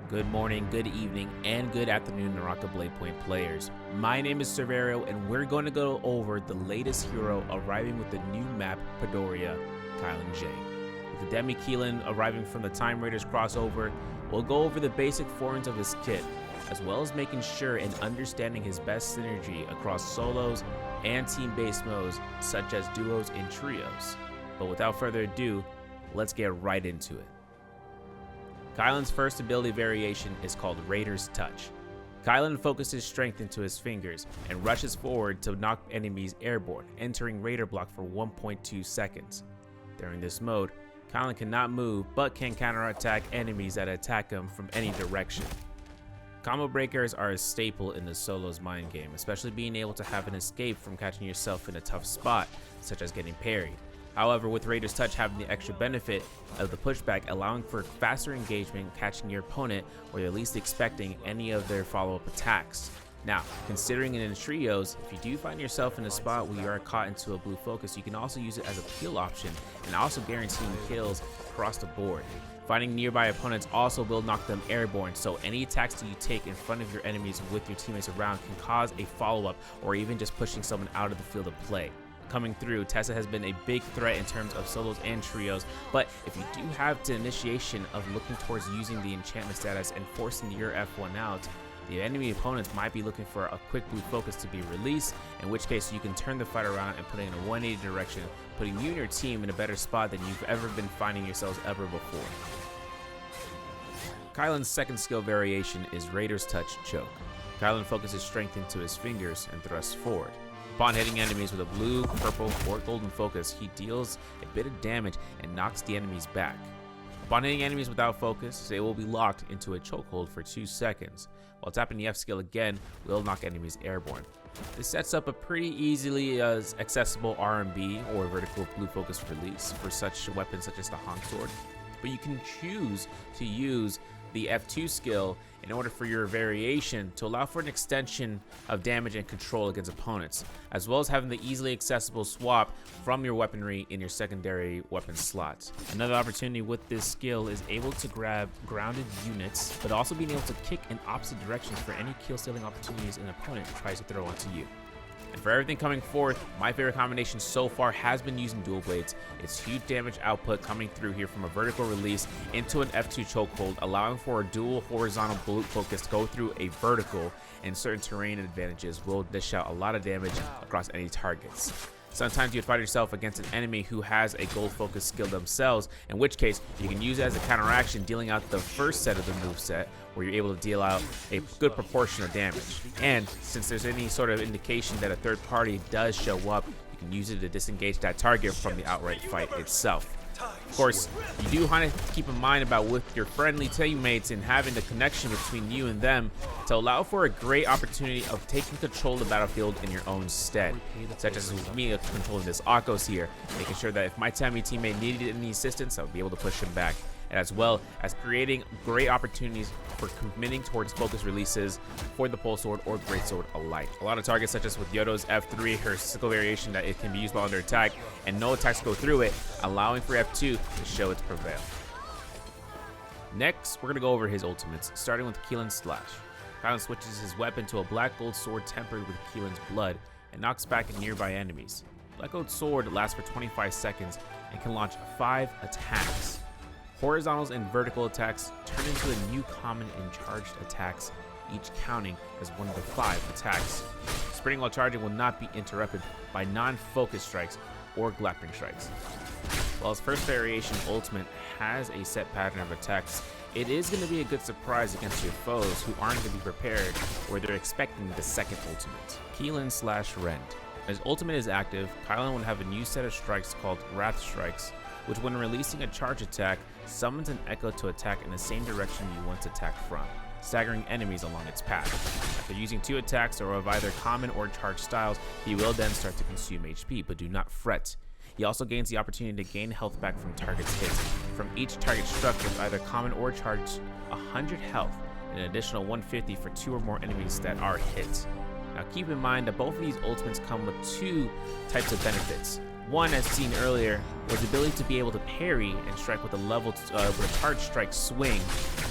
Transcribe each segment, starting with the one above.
Good morning, good evening, and good afternoon, NARAKA BLADEPOINT players. My name is Severio, and we're going to go over the latest hero arriving with the new map, Padoria, Kylin Zhang. With the Demi Kylin arriving from the Time Raiders crossover, we'll go over the basic forms of his kit, as well as making sure and understanding his best synergy across solos and team-based modes, such as duos and trios. But without further ado, let's get right into it. Kylin's first ability variation is called Raider's Touch. Kylin focuses strength into his fingers and rushes forward to knock enemies airborne, entering Raider block for 1.2 seconds. During this mode, Kylin cannot move but can counterattack enemies that attack him from any direction. Combo breakers are a staple in the solos mind game, especially being able to have an escape from catching yourself in a tough spot, such as getting parried. However, with Raider's Touch having the extra benefit of the pushback, allowing for faster engagement, catching your opponent where you're least expecting any of their follow-up attacks. Now, considering it in trios, if you do find yourself in a spot where you are caught into a blue focus, you can also use it as a peel option and also guaranteeing kills across the board. Finding nearby opponents also will knock them airborne, so any attacks that you take in front of your enemies with your teammates around can cause a follow-up or even just pushing someone out of the field of play. Coming through, Tessa has been a big threat in terms of solos and trios, but if you do have the initiation of looking towards using the enchantment status and forcing your F1 out, the enemy opponents might be looking for a quick blue focus to be released, in which case you can turn the fight around and put it in a 180 direction, putting you and your team in a better spot than you've ever been finding yourselves ever before. Kylin's second skill variation is Raider's Touch Choke. Kylin focuses strength into his fingers and thrusts forward. Upon hitting enemies with a blue, purple, or golden focus, he deals a bit of damage and knocks the enemies back. Upon hitting enemies without focus, they will be locked into a chokehold for 2 seconds. While tapping the F skill again, will knock enemies airborne. This sets up a pretty easily accessible RMB or vertical blue focus release for such weapons such as the Honk Sword, but you can choose to use the F2 skill in order for your variation to allow for an extension of damage and control against opponents, as well as having the easily accessible swap from your weaponry in your secondary weapon slots. Another opportunity with this skill is able to grab grounded units, but also being able to kick in opposite directions for any kill stealing opportunities an opponent tries to throw onto you. And for everything coming forth, my favorite combination so far has been using dual blades. It's huge damage output coming through here from a vertical release into an F2 chokehold, allowing for a dual horizontal blue focus to go through a vertical, and certain terrain advantages will dish out a lot of damage across any targets. Sometimes you'd find yourself against an enemy who has a gold focus skill themselves, in which case you can use it as a counteraction, dealing out the first set of the moveset, where you're able to deal out a good proportion of damage. And since there's any sort of indication that a third party does show up, you can use it to disengage that target from the outright fight itself. Of course, you do want to keep in mind about with your friendly teammates and having the connection between you and them to allow for a great opportunity of taking control of the battlefield in your own stead, such as with me controlling this Akos here, making sure that if my Tammy teammate needed any assistance, I would be able to push him back, and as well as creating great opportunities for committing towards focus releases for the pole sword or great sword alike. A lot of targets, such as with Yodo's F3, her sickle variation, that it can be used while under attack and no attacks go through it, allowing for F2 to show its prevail. Next, we're going to go over his ultimates, starting with Killan Slash. Kylin switches his weapon to a black gold sword tempered with Killan's blood and knocks back nearby enemies. Black gold sword lasts for 25 seconds and can launch 5 attacks. Horizontals and vertical attacks turn into a new common and charged attacks, each counting as one of the 5 attacks. Sprinting while charging will not be interrupted by non-focus strikes or grappling strikes. While his first variation ultimate has a set pattern of attacks, it is going to be a good surprise against your foes who aren't going to be prepared or they're expecting the second ultimate. Killan Slash Rend. As ultimate is active, Kylin will have a new set of strikes called Wrath Strikes, which when releasing a charge attack, summons an echo to attack in the same direction you want to attack from, staggering enemies along its path. After using 2 attacks or of either common or charged styles, he will then start to consume HP, but do not fret. He also gains the opportunity to gain health back from targets hit. From each target struck with either common or charged, 100 health, and an additional 150 for 2 or more enemies that are hit. Now keep in mind that both of these ultimates come with 2 types of benefits. One, as seen earlier, was the ability to be able to parry and strike with with a charge strike swing,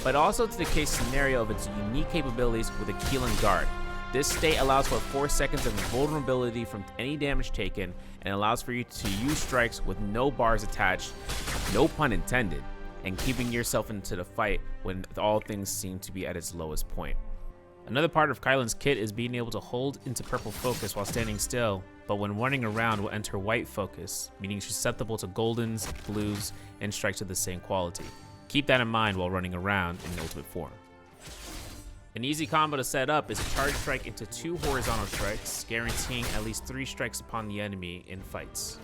but also to the case scenario of its unique capabilities with a Kylin guard. This state allows for 4 seconds of vulnerability from any damage taken and allows for you to use strikes with no bars attached, no pun intended, and keeping yourself into the fight when all things seem to be at its lowest point. Another part of Kylin's kit is being able to hold into purple focus while standing still, but when running around will enter white focus, meaning she's susceptible to goldens, blues, and strikes of the same quality. Keep that in mind while running around in ultimate form. An easy combo to set up is a charge strike into 2 horizontal strikes, guaranteeing at least 3 strikes upon the enemy in fights.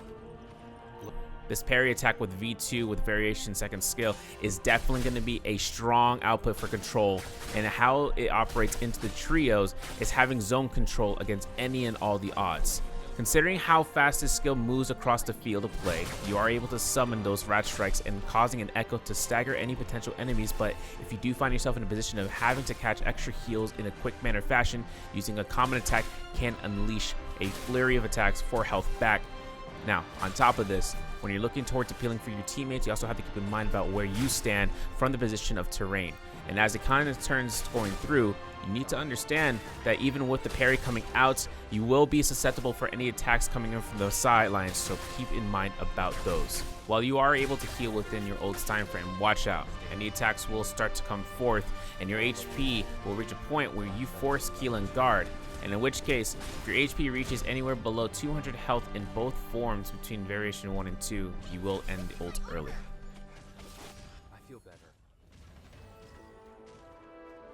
This parry attack with V2 with variation second skill is definitely going to be a strong output for control, and how it operates into the trios is having zone control against any and all the odds. Considering how fast this skill moves across the field of play, you are able to summon those rat strikes and causing an echo to stagger any potential enemies, but if you do find yourself in a position of having to catch extra heals in a quick manner fashion, using a common attack can unleash a flurry of attacks for health back. Now, on top of this, when you're looking towards appealing for your teammates, you also have to keep in mind about where you stand from the position of terrain. And as it kind of turns going through, you need to understand that even with the parry coming out, you will be susceptible for any attacks coming in from the sidelines, so keep in mind about those. While you are able to heal within your ult's time frame, watch out. Any attacks will start to come forth, and your HP will reach a point where you force Killan guard, and in which case, if your HP reaches anywhere below 200 health in both forms between variation 1 and 2, you will end the ult early.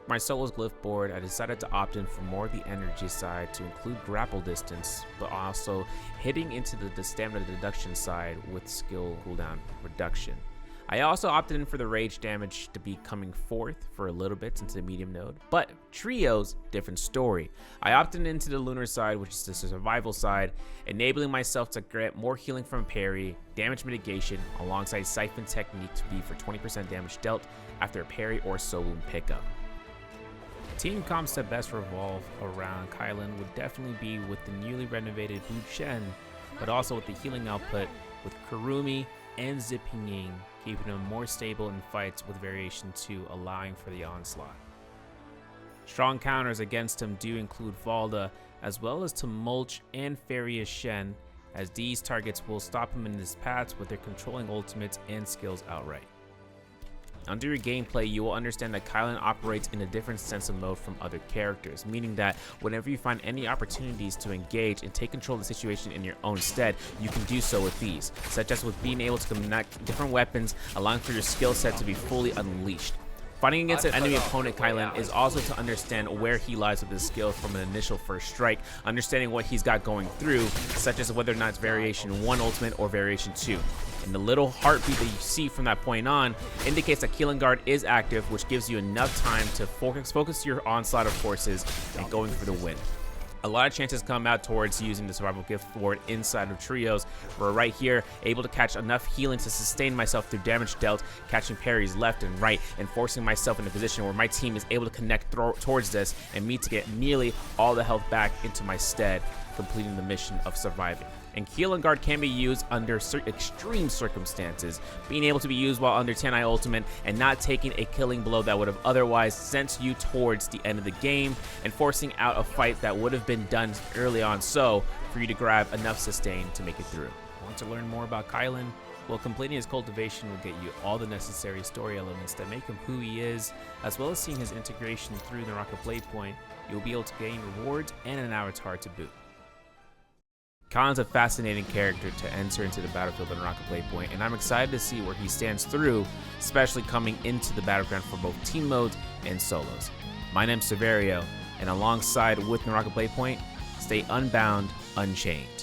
My solo's glyph board, I decided to opt in for more of the energy side to include grapple distance, but also hitting into the stamina deduction side with skill cooldown reduction. I also opted in for the rage damage to be coming forth for a little bit into the medium node, but trios, different story. I opted into the lunar side, which is the survival side, enabling myself to grant more healing from parry, damage mitigation, alongside siphon technique to be for 20% damage dealt after a parry or soul wound pickup. Team comps that best revolve around Kylin would definitely be with the newly renovated Bu Chen, but also with the healing output with Kurumi and Zipping Ying, keeping him more stable in fights with variation 2 allowing for the onslaught. Strong counters against him do include Valda, as well as Tumulch and Farius Shen, as these targets will stop him in his paths with their controlling ultimates and skills outright. Under your gameplay, you will understand that Kylin operates in a different sense of mode from other characters, meaning that whenever you find any opportunities to engage and take control of the situation in your own stead, you can do so with these, such as with being able to connect different weapons, allowing for your skill set to be fully unleashed. Fighting against an enemy opponent, Kylin, is also to understand where he lies with his skill from an initial first strike, understanding what he's got going through, such as whether or not it's variation 1 ultimate or variation 2. And the little heartbeat that you see from that point on indicates that Killan guard is active, which gives you enough time to focus your onslaught of forces and going for the win. A lot of chances come out towards using the survival gift board inside of trios, where right here, able to catch enough healing to sustain myself through damage dealt, catching parries left and right, and forcing myself in a position where my team is able to connect towards this and me to get nearly all the health back into my stead, completing the mission of surviving. And Killan guard can be used under extreme circumstances, being able to be used while under 10i ultimate and not taking a killing blow that would have otherwise sent you towards the end of the game and forcing out a fight that would have been done early on, so for you to grab enough sustain to make it through. Want to learn more about Kylin? Well, completing his cultivation will get you all the necessary story elements that make him who he is, as well as seeing his integration through the NARAKA BLADEPOINT. You'll be able to gain rewards and an avatar to boot. Kylin's a fascinating character to enter into the battlefield of NARAKA BLADEPOINT, and I'm excited to see where he stands through, especially coming into the battleground for both team modes and solos. My name's Severio, and alongside with NARAKA BLADEPOINT, stay unbound, unchained.